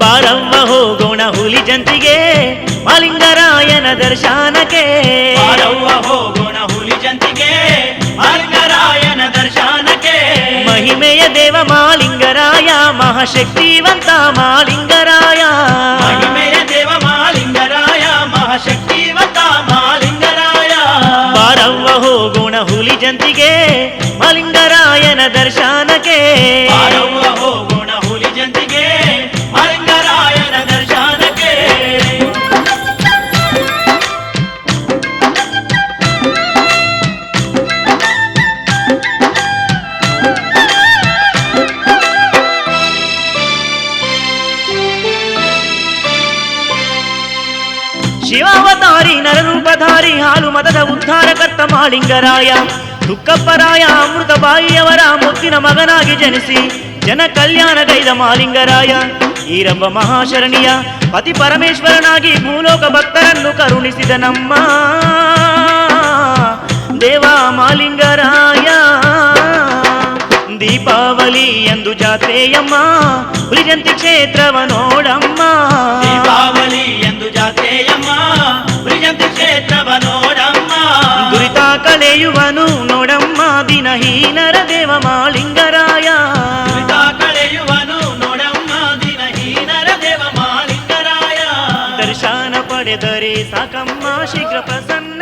ಬಾರವ್ವ ಹೋಗೋಣ ಹುಲಿ ಜಂತಿಗೆ ಮಾಲಿಂಗರಾಯನ ದರ್ಶನಕ್ಕೆ. ಬಾರವ್ವ ಹೋಗೋಣ ಹುಲಿ ಜಂತಿಗೆ ಮಾಲಿಂಗರಾಯನ ದರ್ಶನಕ್ಕೆ. ಮಹಿಮೆಯ ದೇವ ಮಾಲಿಂಗರಾಯ ಮಹಾಶಕ್ತಿವಂತ ಮಾಲಿಂಗರಾಯ. ಮಹಿಮೆಯ ದೇವ ಮಾಲಿಂಗರಾಯ ಮಹಾಶಕ್ತಿವಂತ ಮಾಲಿಂಗರಾಯ. ಬಾರವ್ವ ಹೋಗೋಣ ಹುಲಿ ಜಂತಿಗೆ ಮಾಲಿಂಗರಾಯನ ದರ್ಶನಕ್ಕೆ. ಬಾರವ್ವ ಹೋಗೋಣ ಹುಲಿ ಜಂತಿಗೆ ಮಾಲಿಂಗರಾಯನ ದರ್ಶನಕ್ಕೆ. ಶಿವಾವತಾರಿ ನರರೂಪಧಾರಿ ಹಾಲು ಮತದ ಉದ್ಧಾರಕರ್ತ ಮಾಲಿಂಗರಾಯ. ದುಃಖಪ್ಪರಾಯ ಅಮೃತ ಬಾಯಿಯವರ ಮುತ್ತಿನ ಮಗನಾಗಿ ಜನಿಸಿ ಜನ ಕಲ್ಯಾಣಗೈದ ಮಾಲಿಂಗರಾಯ. ಈರಬ್ಬ ಮಹಾಶರಣಿಯ ಪತಿ ಪರಮೇಶ್ವರನಾಗಿ ಭೂಲೋಕ ಭಕ್ತರನ್ನು ಕರುಣಿಸಿದ ನಮ್ಮ ದೇವ ಮಾಲಿಂಗರಾಯ. ದೀಪಾವಳಿ ಎಂದು ಜಾತ್ರೆಯಮ್ಮ ಹುಲಿಜಂತಿ ಕ್ಷೇತ್ರವ ನೋಡಮ್ಮ. ದೀಪಾವಳಿ ಎಂದು ಜಾತ್ರೆಯಮ್ಮ ಹುಲಿಜಂತಿ ಕ್ಷೇತ್ರವ ನೋಡಮ್ಮ. ದುರಿತ ಕಳೆಯುವನು ನೋಡಮ್ಮ ದಿನಹೀನರ ದೇವ ಮಾಲಿಂಗರಾಯ. ದುರಿತ ಕಳೆಯುವನು ನೋಡಮ್ಮ ದಿನಹೀನರ ದೇವ ಮಾಲಿಂಗರಾಯ. ದರ್ಶನ ಪಡೆದರೆ ಸಾಕಮ್ಮ ಶೀಘ್ರ ಪ್ರಸನ್ನ